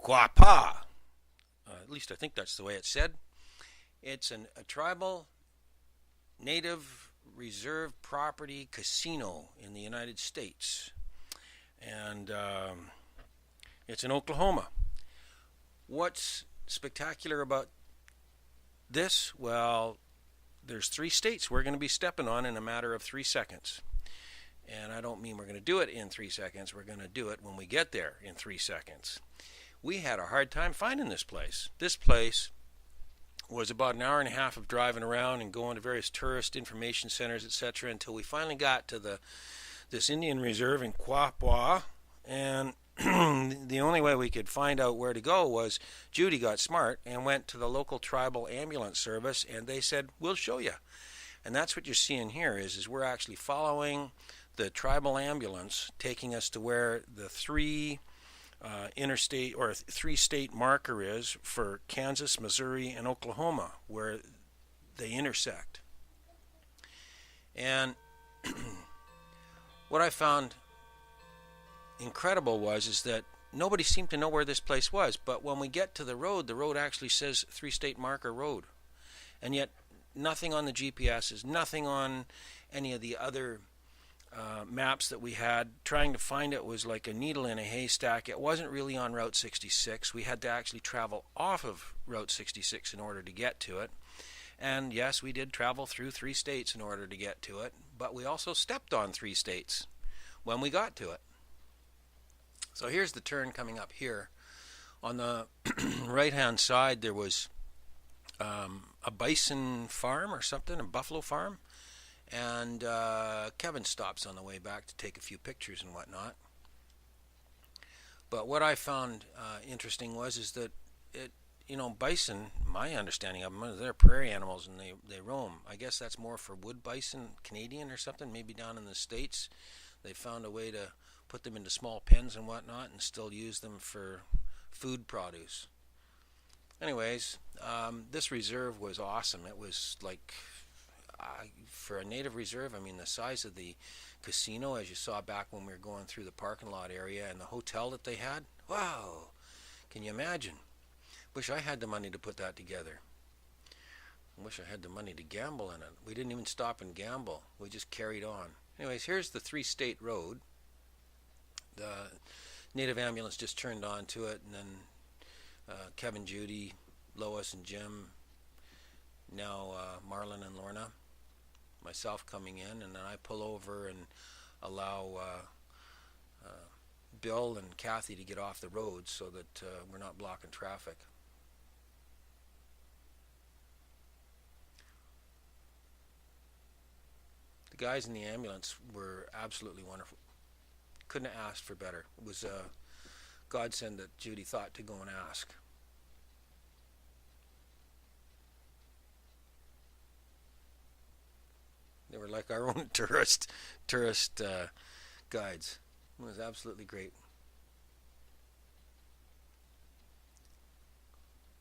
Quapaw. At least I think that's the way it's said. It's a tribal native reserve property casino in the United States. And it's in Oklahoma. What's spectacular about this? Well, there's 3 states we're going to be stepping on in a matter of 3 seconds. And I don't mean we're going to do it in 3 seconds. We're going to do it when we get there in 3 seconds. We had a hard time finding this place. This place was about an hour and a half of driving around and going to various tourist information centers, etc., until we finally got to this Indian reserve in Quapaw. And the only way we could find out where to go was Judy got smart and went to the local tribal ambulance service, and they said, we'll show you. And that's what you're seeing here is we're actually following the tribal ambulance taking us to where the 3 interstate or 3-state marker is for Kansas, Missouri, and Oklahoma, where they intersect. And what I found incredible is that nobody seemed to know where this place was. But when we get to the road actually says 3-state marker road, and yet nothing on the GPSs, nothing on any of the other maps that we had. Trying to find it was like a needle in a haystack. It wasn't really on Route 66. We had to actually travel off of Route 66 in order to get to it. And yes, we did travel through 3 states in order to get to it, but we also stepped on 3 states when we got to it. So here's the turn coming up here. On the right-hand side, there was a bison farm or something, a buffalo farm. And Kevin stops on the way back to take a few pictures and whatnot. But what I found interesting is that bison, my understanding of them, they're prairie animals and they roam. I guess that's more for wood bison, Canadian or something. Maybe down in the States, they found a way to put them into small pens and whatnot and still use them for food produce. Anyways, this reserve was awesome. It was like, for a native reserve, I mean, the size of the casino, as you saw back when we were going through the parking lot area, and the hotel that they had, wow, can you imagine? Wish I had the money to put that together. Wish I had the money to gamble in it. We didn't even stop and gamble. We just carried on. Anyways, here's the 3-state road. The native ambulance just turned on to it, and then Kevin, Judy, Lois, and Jim, now Marlon and Lorna, myself coming in, and then I pull over and allow Bill and Kathy to get off the road so that we're not blocking traffic. The guys in the ambulance were absolutely wonderful. Couldn't have asked for better. It was a godsend that Judy thought to go and ask. They were like our own tourist guides. It was absolutely great.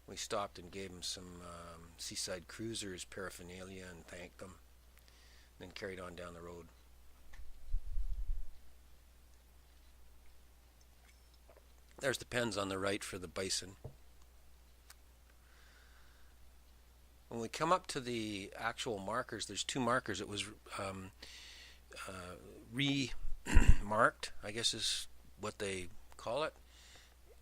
We stopped and gave them some Seaside Cruisers paraphernalia and thanked them. Then carried on down the road. There's the pens on the right for the bison. When we come up to the actual markers, there's 2 markers. It was re-marked, I guess is what they call it.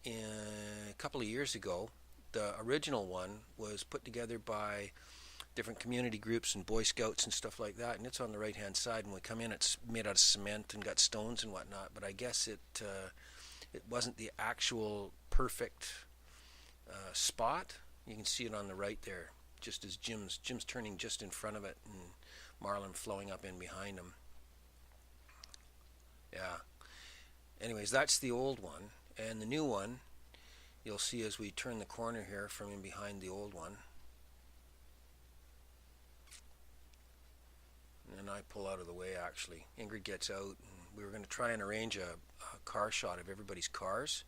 A couple of years ago, the original one was put together by different community groups and Boy Scouts and stuff like that, and it's on the right-hand side. When we come in, it's made out of cement and got stones and whatnot, but I guess it wasn't the actual perfect spot. You can see it on the right there, just as Jim's turning just in front of it and Marlin flowing up in behind him. Yeah. Anyways, that's the old one. And the new one, you'll see as we turn the corner here from in behind the old one. And I pull out of the way, actually. Ingrid gets out, and we were going to try and arrange a car shot of everybody's cars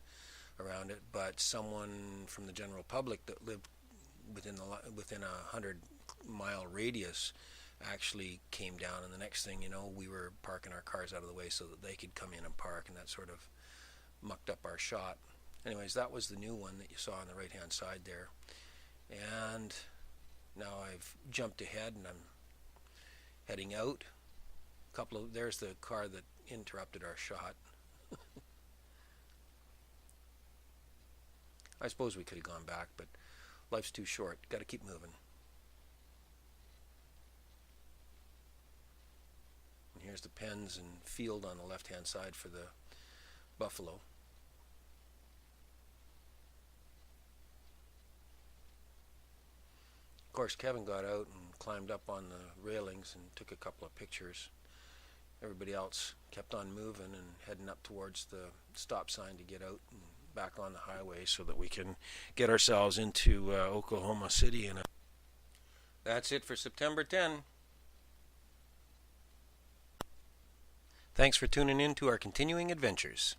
around it, but someone from the general public that lived within a 100-mile radius actually came down, and the next thing you know, we were parking our cars out of the way so that they could come in and park, and that sort of mucked up our shot. Anyways, that was the new one that you saw on the right hand side there. And now I've jumped ahead and I'm heading out. There's the car that interrupted our shot. I suppose we could have gone back, but life's too short. Got to keep moving. And here's the pens and field on the left-hand side for the buffalo. Of course, Kevin got out and climbed up on the railings and took a couple of pictures. Everybody else kept on moving and heading up towards the stop sign to get out and back on the highway so that we can get ourselves into Oklahoma City. And that's it for September 10. Thanks for tuning in to our continuing adventures.